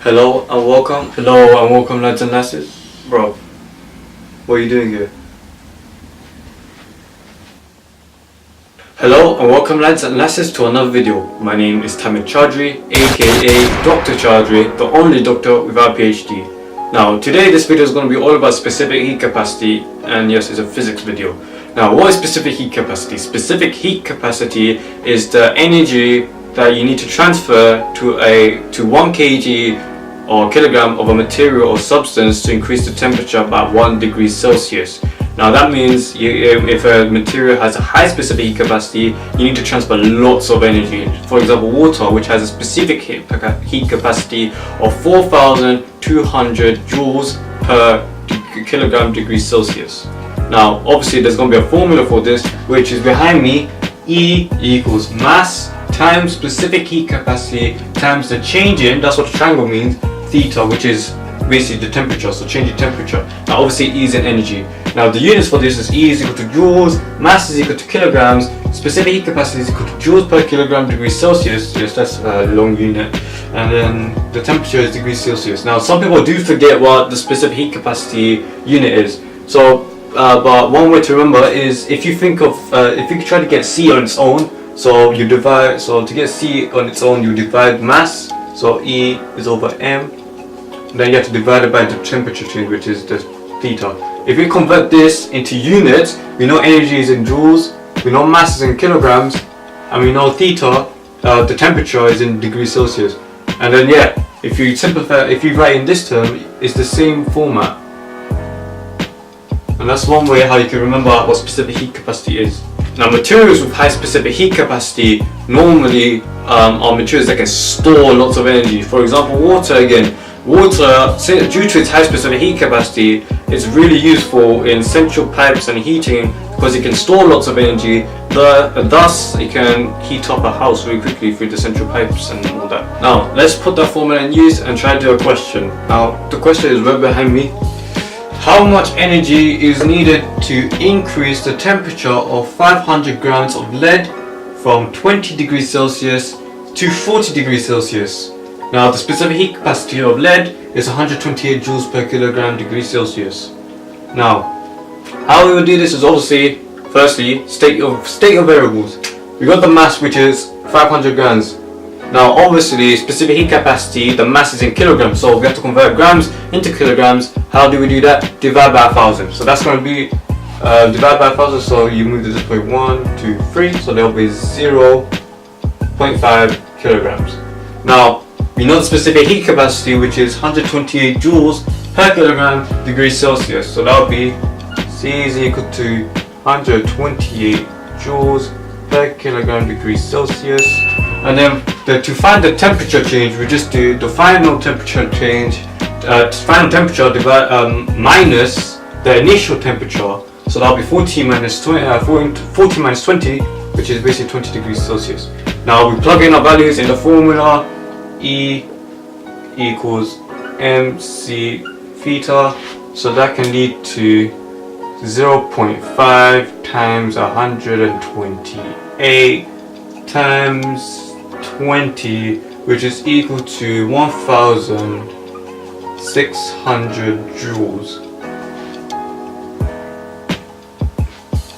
Hello and welcome lads and lasses. Bro, what are you doing here? Hello and welcome lads and lasses to another video. My name is Tamir Chaudhry, aka Dr. Chaudhry, the only doctor without PhD. Now today this video is going to be all about specific heat capacity, and yes, it's a physics video. Now what is specific heat capacity? Specific heat capacity is the energy that you need to transfer to 1 kg or kilogram of a material or substance to increase the temperature by 1 degree Celsius. Now that means if a material has a high specific heat capacity, you need to transfer lots of energy. For example, water, which has a specific heat capacity of 4,200 joules per kilogram degree Celsius. Now obviously there's going to be a formula for this, which is behind me. E equals mass times specific heat capacity times the change in, that's what the triangle means, theta, which is basically the temperature, so change in temperature. Now obviously E is in energy. Now the units for this is E is equal to joules, mass is equal to kilograms, specific heat capacity is equal to joules per kilogram degree Celsius, yes, that's a long unit, and then the temperature is degrees Celsius. Now some people do forget what the specific heat capacity unit is, so but one way to remember is if you think of if you try to get C on its own, so to get C on its own you divide mass, so E is over m, then you have to divide it by the temperature change, which is the theta. If we convert this into units, we know energy is in joules, we know mass is in kilograms, and we know theta, the temperature, is in degrees Celsius. And then yeah, if you simplify, if you write in this term, it's the same format. And that's one way how you can remember what specific heat capacity is. Now materials with high specific heat capacity normally are materials that can store lots of energy. For example, water again. Water, due to its high specific heat capacity, is really useful in central pipes and heating because it can store lots of energy. Thus, it can heat up a house very quickly through the central pipes and all that. Now, let's put that formula in use and try to do a question. Now, the question is right behind me. How much energy is needed to increase the temperature of 500 grams of lead from 20 degrees Celsius to 40 degrees Celsius? Now the specific heat capacity of lead is 128 joules per kilogram degree Celsius. Now, how we will do this is obviously, firstly, state your variables. We got the mass, which is 500 grams. Now obviously specific heat capacity, the mass is in kilograms, so we have to convert grams into kilograms. How do we do that? Divide by 1,000. So that's going to be divide by 1,000, so you move this by 1, 2, 3, so there will be 0.5 kilograms. Now we know the specific heat capacity, which is 128 joules per kilogram degree Celsius, so that will be C is equal to 128 joules per kilogram degree Celsius. And then to find the temperature change, we just do the final temperature change, minus the initial temperature, so that'll be 40 minus 20, which is basically 20 degrees Celsius. Now we plug in our values in the formula. E equals mc theta, so that can lead to 0.5 times 128 times 20, which is equal to 1,600 joules.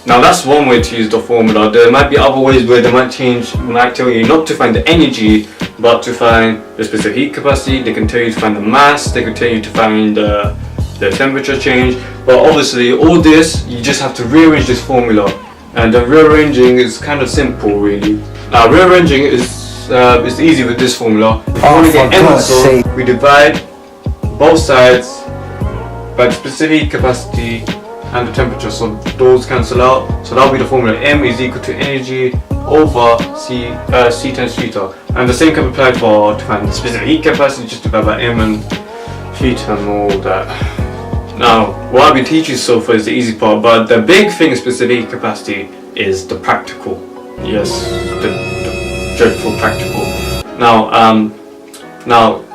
Now that's one way to use the formula. There might be other ways where they might tell you not to find the energy, but to find the specific heat capacity. They can tell you to find the mass, they can tell you to find the temperature change. But obviously all this, you just have to rearrange this formula. And the rearranging is kind of simple really. Now rearranging is easy with this formula. If you want to get n, so we divide both sides by the specific heat capacity and the temperature, so those cancel out, so that will be the formula. M is equal to energy over C times theta, and the same can be applied to find the specific heat capacity, just divide by M and theta and all that. Now what I've been teaching so far is the easy part, but the big thing in specific heat capacity is the practical. Yes, the dreadful practical. Now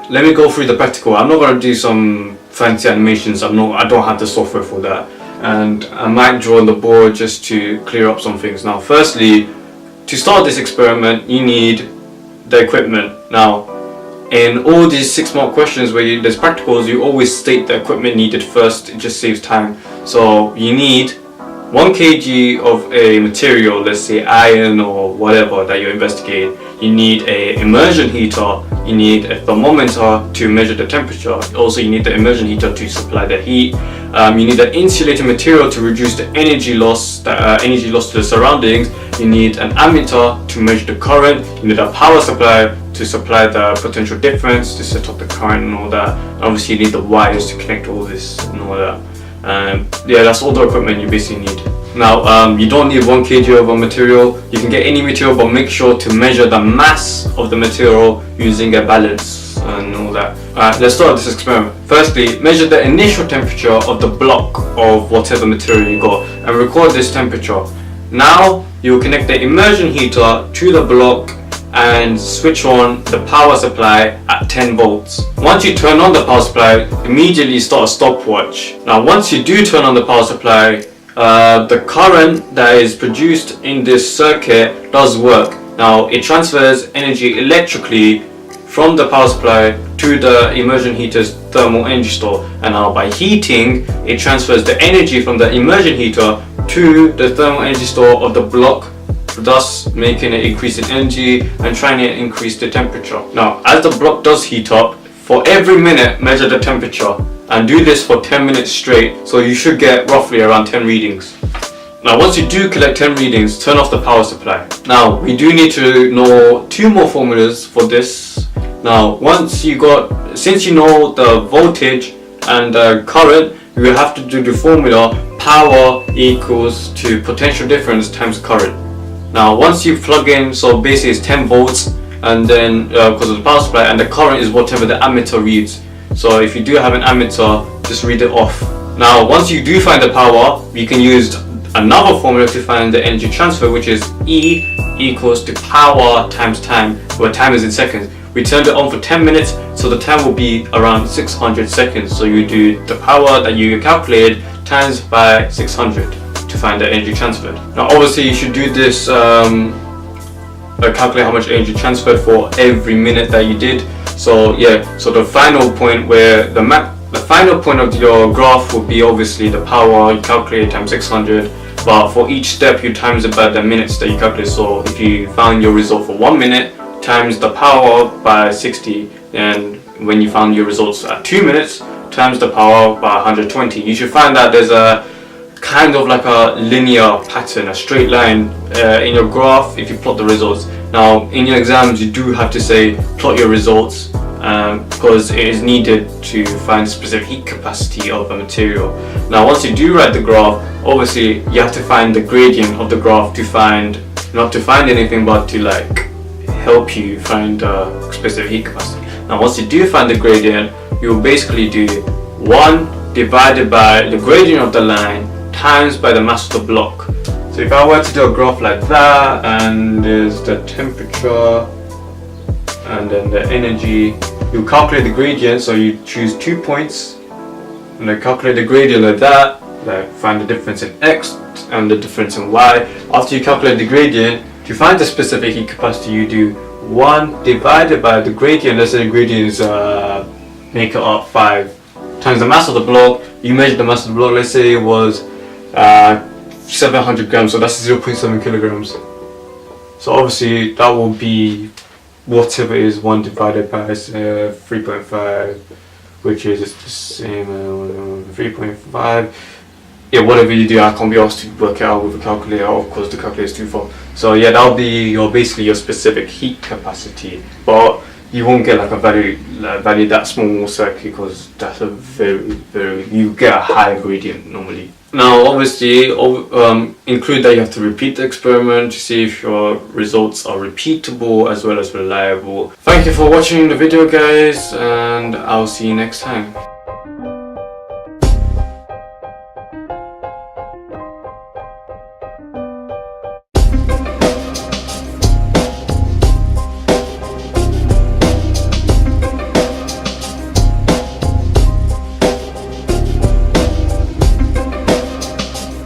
let me go through the practical. I'm not going to do some fancy animations. I don't have the software for that, and I might draw on the board just to clear up some things. Now firstly, to start this experiment you need the equipment. Now in all these 6-mark questions where there's practicals, you always state the equipment needed first. It just saves time. So you need 1 kg of a material, let's say iron or whatever that you're investigating. You need a immersion heater, you need a thermometer to measure the temperature. Also, you need the immersion heater to supply the heat. You need an insulating material to reduce the energy loss to the surroundings. You need an ammeter to measure the current. You need a power supply to supply the potential difference, to set up the current and all that. And obviously, you need the wires to connect all this and all that. Yeah, that's all the equipment you basically need. Now, you don't need 1 kg of a material. You can get any material, but make sure to measure the mass of the material using a balance and all that. Let's start this experiment. Firstly, measure the initial temperature of the block of whatever material you got and record this temperature. Now, you will connect the immersion heater to the block and switch on the power supply at 10 volts. Once you turn on the power supply, immediately start a stopwatch. Now, once you do turn on the power supply, the current that is produced in this circuit does work. Now, it transfers energy electrically from the power supply to the immersion heater's thermal energy store, and now by heating, it transfers the energy from the immersion heater to the thermal energy store of the block, thus making it increase in energy and trying to increase the temperature. Now, as the block does heat up, for every minute measure the temperature and do this for 10 minutes straight, so you should get roughly around 10 readings. Now, once you do collect 10 readings, turn off the power supply. Now, we do need to know 2 more formulas for this. Now, since you know the voltage and the current, you will have to do the formula power equals to potential difference times current. Now, once you plug in, so basically it's 10 volts, and then because of the power supply, and the current is whatever the ammeter reads. So if you do have an ammeter, just read it off. Now, once you do find the power, you can use another formula to find the energy transfer, which is E equals to power times time, where time is in seconds. We turned it on for 10 minutes, so the time will be around 600 seconds. So you do the power that you calculated times by 600 to find the energy transferred. Now, obviously, you should do this, calculate how much energy transferred for every minute that you did. So yeah, so the final point where the final point of your graph will be obviously the power you calculate times 600, but for each step you times it by the minutes that you calculate. So if you found your result for 1 minute, times the power by 60, and when you found your results at 2 minutes, times the power by 120. You should find that there's a kind of like a linear pattern, a straight line in your graph if you plot the results. Now, in your exams, you do have to say plot your results because it is needed to find the specific heat capacity of a material. Now, once you do write the graph, obviously you have to find the gradient of the graph to find, not to find anything, but to like help you find the specific heat capacity. Now, once you do find the gradient, you will basically do 1 divided by the gradient of the line times by the mass of the block. So if I were to do a graph like that, and there's the temperature and then the energy, you calculate the gradient. So you choose 2 points and then calculate the gradient like that, like find the difference in x and the difference in y. After you calculate the gradient, to find the specific heat capacity, you do 1 divided by the gradient. Let's say the gradient is make it up 5 times the mass of the block. You measure the mass of the block, let's say it was 700 grams, so that's 0.7 kilograms. So obviously that will be whatever it is 1 divided by 3.5, which is the same 3.5. Yeah, whatever you do, I can't be asked to work it out with a calculator. Of course, the calculator is too far. So yeah, that'll be basically your specific heat capacity, but you won't get like a value that small circuit, because that's a very you get a high gradient normally. Now, obviously, include that you have to repeat the experiment to see if your results are repeatable as well as reliable. Thank you for watching the video, guys, and I'll see you next time.